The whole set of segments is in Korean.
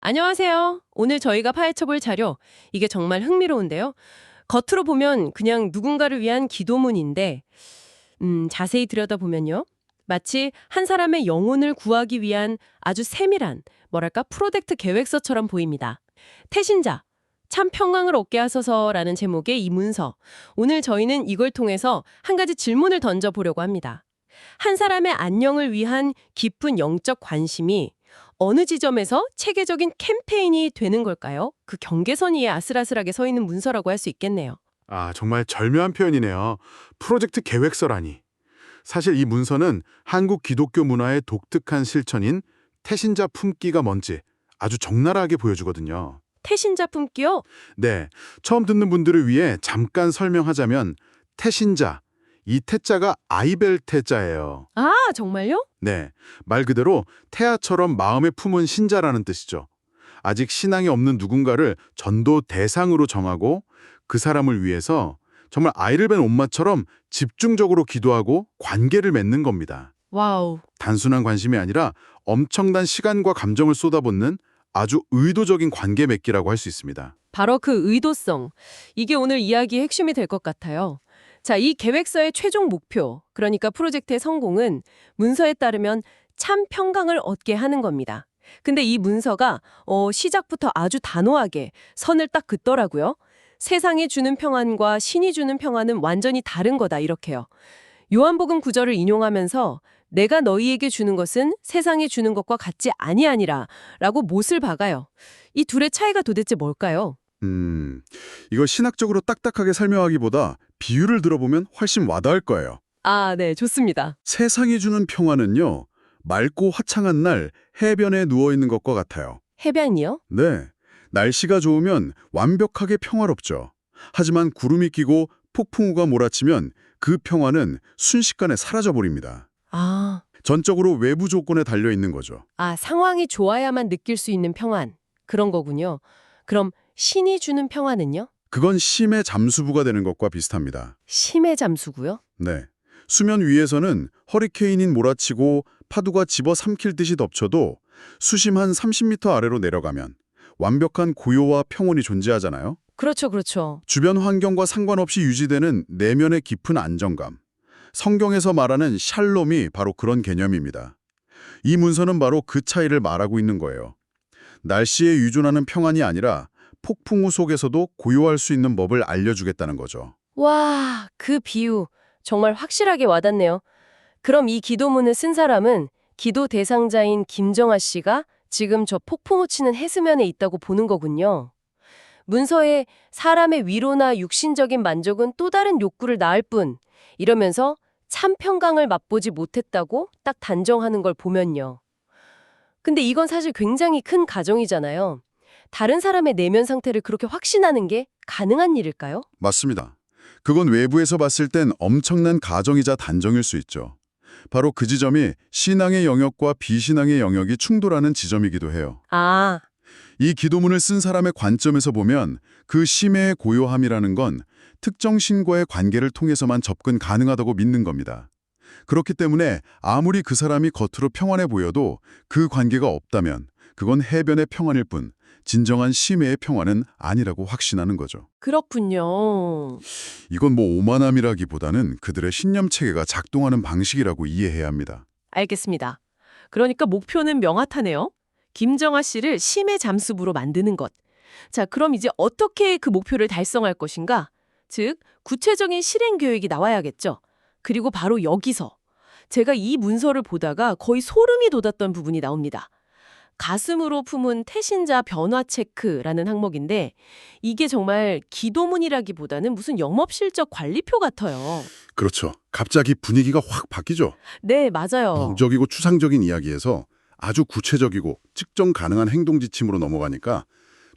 안녕하세요. 오늘 저희가 파헤쳐볼 자료, 이게 정말 흥미로운데요. 겉으로 보면 그냥 누군가를 위한 기도문인데, 자세히 들여다보면요. 마치 한 사람의 영혼을 구하기 위한 아주 세밀한, 뭐랄까, 프로젝트 계획서처럼 보입니다. 태신자, 참 평강을 얻게 하소서라는 제목의 이 문서. 오늘 저희는 이걸 통해서 한 가지 질문을 던져보려고 합니다. 한 사람의 안녕을 위한 깊은 영적 관심이 어느 지점에서 체계적인 캠페인이 되는 걸까요? 그 경계선 위에 아슬아슬하게 서 있는 문서라고 할 수 있겠네요. 정말 절묘한 표현이네요. 프로젝트 계획서라니. 사실 이 문서는 한국 기독교 문화의 독특한 실천인 태신자 품기가 뭔지 아주 적나라하게 보여주거든요. 태신자 품기요? 네, 처음 듣는 분들을 위해 잠깐 설명하자면 태신자, 이 태자가 아이벨 태자예요. 아, 정말요? 네, 말 그대로 태아처럼 마음에 품은 신자라는 뜻이죠. 아직 신앙이 없는 누군가를 전도 대상으로 정하고 그 사람을 위해서 정말 아이를 뵌 엄마처럼 집중적으로 기도하고 관계를 맺는 겁니다. 와우. 단순한 관심이 아니라 엄청난 시간과 감정을 쏟아붓는 아주 의도적인 관계 맺기라고 할 수 있습니다. 바로 그 의도성. 이게 오늘 이야기의 핵심이 될 것 같아요. 자, 이 계획서의 최종 목표, 그러니까 프로젝트의 성공은 문서에 따르면 참 평강을 얻게 하는 겁니다. 근데 이 문서가 시작부터 아주 단호하게 선을 딱 긋더라고요. 세상이 주는 평안과 신이 주는 평안은 완전히 다른 거다 이렇게요. 요한복음 9절을 인용하면서 내가 너희에게 주는 것은 세상이 주는 것과 같지 아니하니라 라고 못을 박아요. 이 둘의 차이가 도대체 뭘까요? 이거 신학적으로 딱딱하게 설명하기보다 비유를 들어보면 훨씬 와닿을 거예요. 아, 네, 좋습니다. 세상이 주는 평화는요, 맑고 화창한 날 해변에 누워있는 것과 같아요. 해변이요? 네, 날씨가 좋으면 완벽하게 평화롭죠. 하지만 구름이 끼고 폭풍우가 몰아치면 그 평화는 순식간에 사라져버립니다. 아, 전적으로 외부 조건에 달려있는 거죠. 상황이 좋아야만 느낄 수 있는 평안. 그런 거군요. 그럼 신이 주는 평안은요? 그건 심의 잠수부가 되는 것과 비슷합니다. 심의 잠수고요? 네, 수면 위에서는 허리케인이 몰아치고 파도가 집어삼킬 듯이 덮쳐도 수심 한 30m 아래로 내려가면 완벽한 고요와 평온이 존재하잖아요. 그렇죠, 그렇죠. 주변 환경과 상관없이 유지되는 내면의 깊은 안정감. 성경에서 말하는 샬롬이 바로 그런 개념입니다. 이 문서는 바로 그 차이를 말하고 있는 거예요. 날씨에 유존하는 평안이 아니라 폭풍우 속에서도 고요할 수 있는 법을 알려주겠다는 거죠. 와, 그 비유 정말 확실하게 와닿네요. 그럼 이 기도문을 쓴 사람은 기도 대상자인 김정아 씨가 지금 저 폭풍우 치는 해수면에 있다고 보는 거군요. 문서에 사람의 위로나 육신적인 만족은 또 다른 욕구를 낳을 뿐 이러면서 참 평강을 맛보지 못했다고 딱 단정하는 걸 보면요. 근데 이건 사실 굉장히 큰 가정이잖아요. 다른 사람의 내면 상태를 그렇게 확신하는 게 가능한 일일까요? 맞습니다. 그건 외부에서 봤을 땐 엄청난 가정이자 단정일 수 있죠. 바로 그 지점이 신앙의 영역과 비신앙의 영역이 충돌하는 지점이기도 해요. 아, 이 기도문을 쓴 사람의 관점에서 보면 그 심해의 고요함이라는 건 특정 신과의 관계를 통해서만 접근 가능하다고 믿는 겁니다. 그렇기 때문에 아무리 그 사람이 겉으로 평안해 보여도 그 관계가 없다면 그건 해변의 평안일 뿐 진정한 심해의 평안은 아니라고 확신하는 거죠. 그렇군요. 이건 뭐 오만함이라기보다는 그들의 신념 체계가 작동하는 방식이라고 이해해야 합니다. 알겠습니다. 그러니까 목표는 명확하네요. 김정아 씨를 심해 잠수부로 만드는 것. 자, 그럼 이제 어떻게 그 목표를 달성할 것인가? 즉, 구체적인 실행 계획이 나와야겠죠. 그리고 바로 여기서 제가 이 문서를 보다가 거의 소름이 돋았던 부분이 나옵니다. 가슴으로 품은 태신자 변화 체크라는 항목인데 이게 정말 기도문이라기보다는 무슨 영업실적 관리표 같아요. 그렇죠. 갑자기 분위기가 확 바뀌죠. 네, 맞아요. 동적이고 추상적인 이야기에서 아주 구체적이고 측정 가능한 행동 지침으로 넘어가니까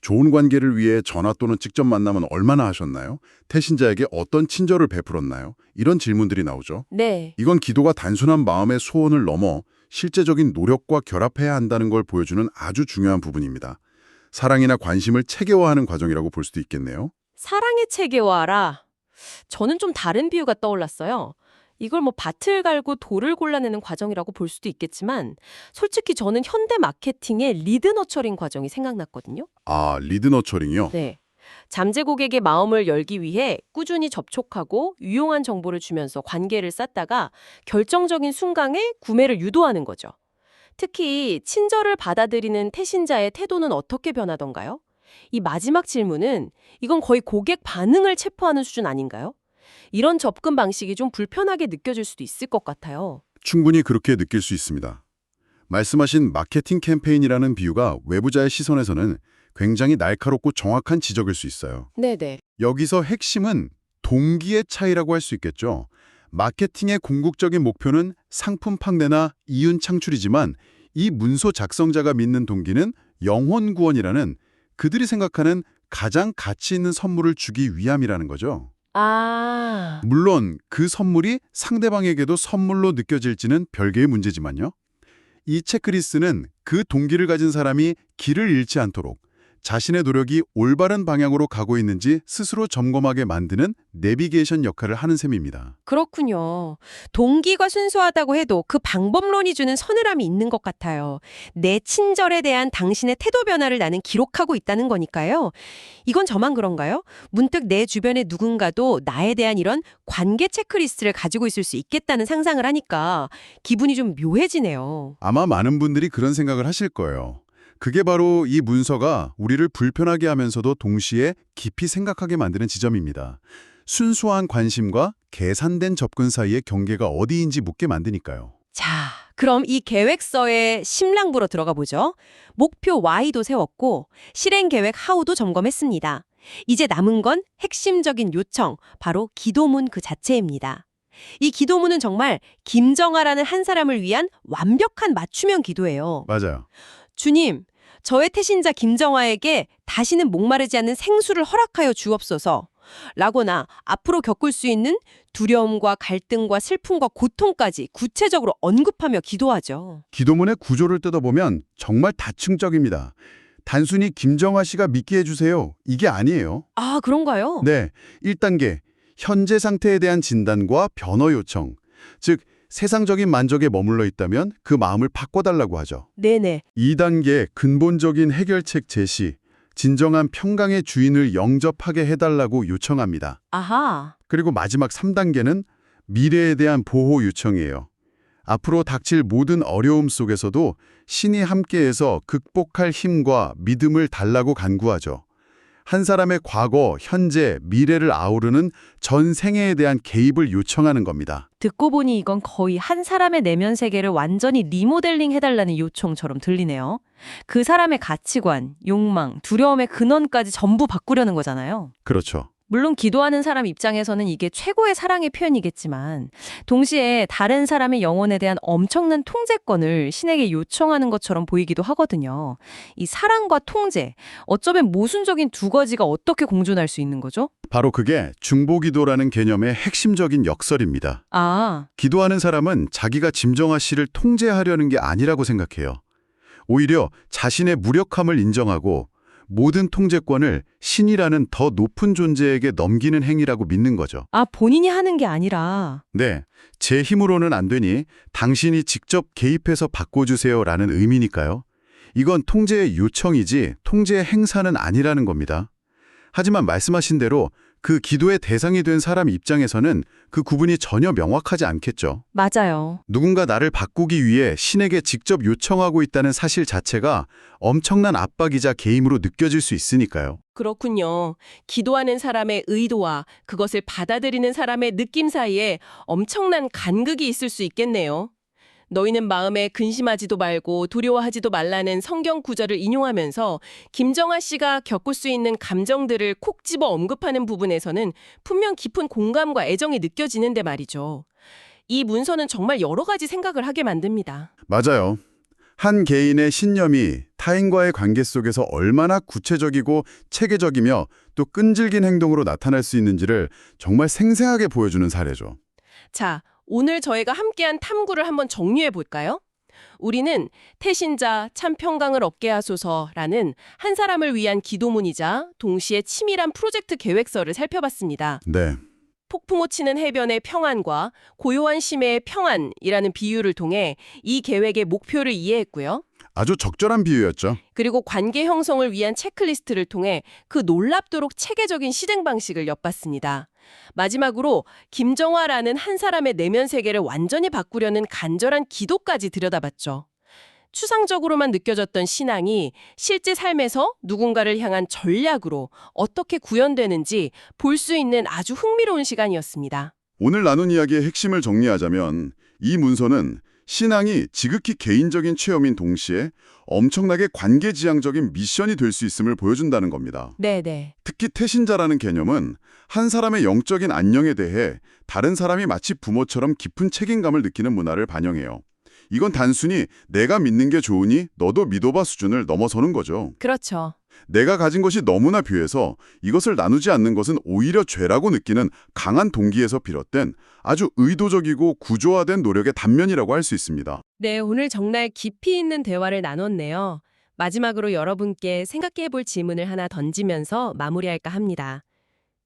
좋은 관계를 위해 전화 또는 직접 만나면 얼마나 하셨나요? 태신자에게 어떤 친절을 베풀었나요? 이런 질문들이 나오죠. 네. 이건 기도가 단순한 마음의 소원을 넘어 실제적인 노력과 결합해야 한다는 걸 보여주는 아주 중요한 부분입니다. 사랑이나 관심을 체계화하는 과정이라고 볼 수도 있겠네요. 사랑의 체계화라. 저는 좀 다른 비유가 떠올랐어요. 이걸 뭐 밭을 갈고 돌을 골라내는 과정이라고 볼 수도 있겠지만 솔직히 저는 현대 마케팅의 리드 너처링 과정이 생각났거든요. 아, 리드 너처링이요? 네. 잠재 고객의 마음을 열기 위해 꾸준히 접촉하고 유용한 정보를 주면서 관계를 쌓다가 결정적인 순간에 구매를 유도하는 거죠. 특히 친절을 받아들이는 태신자의 태도는 어떻게 변하던가요? 이 마지막 질문은 이건 거의 고객 반응을 체포하는 수준 아닌가요? 이런 접근 방식이 좀 불편하게 느껴질 수도 있을 것 같아요. 충분히 그렇게 느낄 수 있습니다. 말씀하신 마케팅 캠페인이라는 비유가 외부자의 시선에서는 굉장히 날카롭고 정확한 지적일 수 있어요. 네네. 여기서 핵심은 동기의 차이라고 할 수 있겠죠. 마케팅의 궁극적인 목표는 상품 판매나 이윤 창출이지만 이 문서 작성자가 믿는 동기는 영혼 구원이라는 그들이 생각하는 가장 가치 있는 선물을 주기 위함이라는 거죠. 아, 물론 그 선물이 상대방에게도 선물로 느껴질지는 별개의 문제지만요. 이 체크리스트는 그 동기를 가진 사람이 길을 잃지 않도록 자신의 노력이 올바른 방향으로 가고 있는지 스스로 점검하게 만드는 내비게이션 역할을 하는 셈입니다. 그렇군요. 동기가 순수하다고 해도 그 방법론이 주는 서늘함이 있는 것 같아요. 내 친절에 대한 당신의 태도 변화를 나는 기록하고 있다는 거니까요. 이건 저만 그런가요? 문득 내 주변의 누군가도 나에 대한 이런 관계 체크리스트를 가지고 있을 수 있겠다는 상상을 하니까 기분이 좀 묘해지네요. 아마 많은 분들이 그런 생각을 하실 거예요. 그게 바로 이 문서가 우리를 불편하게 하면서도 동시에 깊이 생각하게 만드는 지점입니다. 순수한 관심과 계산된 접근 사이의 경계가 어디인지 묻게 만드니까요. 자, 그럼 이 계획서에 심랑부로 들어가 보죠. 목표 Y도 세웠고 실행 계획 How도 점검했습니다. 이제 남은 건 핵심적인 요청, 바로 기도문 그 자체입니다. 이 기도문은 정말 김정아라는 한 사람을 위한 완벽한 맞춤형 기도예요. 맞아요. 주님, 저의 태신자 김정아에게 다시는 목마르지 않는 생수를 허락하여 주옵소서. 라거나 앞으로 겪을 수 있는 두려움과 갈등과 슬픔과 고통까지 구체적으로 언급하며 기도하죠. 기도문의 구조를 뜯어보면 정말 다층적입니다. 단순히 김정아 씨가 믿게 해주세요. 이게 아니에요. 아, 그런가요? 네, 1단계, 현재 상태에 대한 진단과 변화 요청. 즉, 세상적인 만족에 머물러 있다면 그 마음을 바꿔달라고 하죠. 네네. 2단계, 근본적인 해결책 제시. 진정한 평강의 주인을 영접하게 해달라고 요청합니다. 아하. 그리고 마지막 3단계는 미래에 대한 보호 요청이에요. 앞으로 닥칠 모든 어려움 속에서도 신이 함께해서 극복할 힘과 믿음을 달라고 간구하죠. 한 사람의 과거, 현재, 미래를 아우르는 전 생애에 대한 개입을 요청하는 겁니다. 듣고 보니 이건 거의 한 사람의 내면 세계를 완전히 리모델링 해달라는 요청처럼 들리네요. 그 사람의 가치관, 욕망, 두려움의 근원까지 전부 바꾸려는 거잖아요. 그렇죠. 물론 기도하는 사람 입장에서는 이게 최고의 사랑의 표현이겠지만 동시에 다른 사람의 영혼에 대한 엄청난 통제권을 신에게 요청하는 것처럼 보이기도 하거든요. 이 사랑과 통제, 어쩌면 모순적인 두 가지가 어떻게 공존할 수 있는 거죠? 바로 그게 중보기도라는 개념의 핵심적인 역설입니다. 아, 기도하는 사람은 자기가 김정아 씨를 통제하려는 게 아니라고 생각해요. 오히려 자신의 무력함을 인정하고 모든 통제권을 신이라는 더 높은 존재에게 넘기는 행위라고 믿는 거죠. 본인이 하는 게 아니라. 네, 제 힘으로는 안 되니 당신이 직접 개입해서 바꿔주세요라는 의미니까요. 이건 통제의 요청이지 통제의 행사는 아니라는 겁니다. 하지만 말씀하신 대로 그 기도의 대상이 된 사람 입장에서는 그 구분이 전혀 명확하지 않겠죠. 맞아요. 누군가 나를 바꾸기 위해 신에게 직접 요청하고 있다는 사실 자체가 엄청난 압박이자 개임으로 느껴질 수 있으니까요. 그렇군요. 기도하는 사람의 의도와 그것을 받아들이는 사람의 느낌 사이에 엄청난 간극이 있을 수 있겠네요. 너희는 마음에 근심하지도 말고 두려워하지도 말라는 성경 구절을 인용하면서 김정아 씨가 겪을 수 있는 감정들을 콕 집어 언급하는 부분에서는 분명 깊은 공감과 애정이 느껴지는데 말이죠. 이 문서는 정말 여러 가지 생각을 하게 만듭니다. 맞아요. 한 개인의 신념이 타인과의 관계 속에서 얼마나 구체적이고 체계적이며 또 끈질긴 행동으로 나타날 수 있는지를 정말 생생하게 보여주는 사례죠. 자, 오늘 저희가 함께한 탐구를 한번 정리해 볼까요? 우리는 태신자 참 평강을 얻게 하소서라는 한 사람을 위한 기도문이자 동시에 치밀한 프로젝트 계획서를 살펴봤습니다. 네. 폭풍우 치는 해변의 평안과 고요한 심해의 평안이라는 비유를 통해 이 계획의 목표를 이해했고요. 아주 적절한 비유였죠. 그리고 관계 형성을 위한 체크리스트를 통해 그 놀랍도록 체계적인 실행 방식을 엿봤습니다. 마지막으로 김정화라는 한 사람의 내면 세계를 완전히 바꾸려는 간절한 기도까지 들여다봤죠. 추상적으로만 느껴졌던 신앙이 실제 삶에서 누군가를 향한 전략으로 어떻게 구현되는지 볼 수 있는 아주 흥미로운 시간이었습니다. 오늘 나눈 이야기의 핵심을 정리하자면 이 문서는 신앙이 지극히 개인적인 체험인 동시에 엄청나게 관계지향적인 미션이 될 수 있음을 보여준다는 겁니다. 네네. 특히 태신자라는 개념은 한 사람의 영적인 안녕에 대해 다른 사람이 마치 부모처럼 깊은 책임감을 느끼는 문화를 반영해요. 이건 단순히 내가 믿는 게 좋으니 너도 믿어봐 수준을 넘어서는 거죠. 그렇죠. 내가 가진 것이 너무나 비해서 이것을 나누지 않는 것은 오히려 죄라고 느끼는 강한 동기에서 비롯된 아주 의도적이고 구조화된 노력의 단면이라고 할 수 있습니다. 네, 오늘 정말 깊이 있는 대화를 나눴네요. 마지막으로 여러분께 생각해 볼 질문을 하나 던지면서 마무리할까 합니다.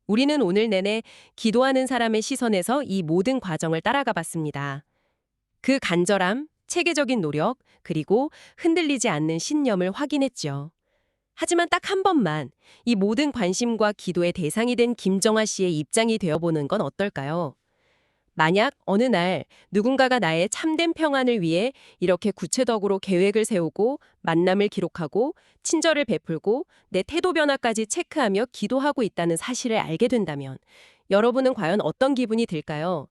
우리는 오늘 내내 기도하는 사람의 시선에서 이 모든 과정을 따라가 봤습니다. 그 간절함, 체계적인 노력, 그리고 흔들리지 않는 신념을 확인했죠. 하지만 딱 한 번만 이 모든 관심과 기도의 대상이 된 김정아 씨의 입장이 되어보는 건 어떨까요? 만약 어느 날 누군가가 나의 참된 평안을 위해 이렇게 구체적으로 계획을 세우고 만남을 기록하고 친절을 베풀고 내 태도 변화까지 체크하며 기도하고 있다는 사실을 알게 된다면 여러분은 과연 어떤 기분이 들까요?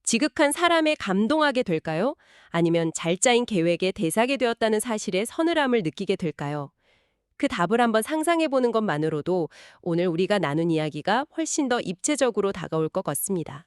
지극한 사람에 감동하게 될까요? 아니면 잘 짜인 계획에 대사게 되었다는 사실에 서늘함을 느끼게 될까요? 그 답을 한번 상상해보는 것만으로도 오늘 우리가 나눈 이야기가 훨씬 더 입체적으로 다가올 것 같습니다.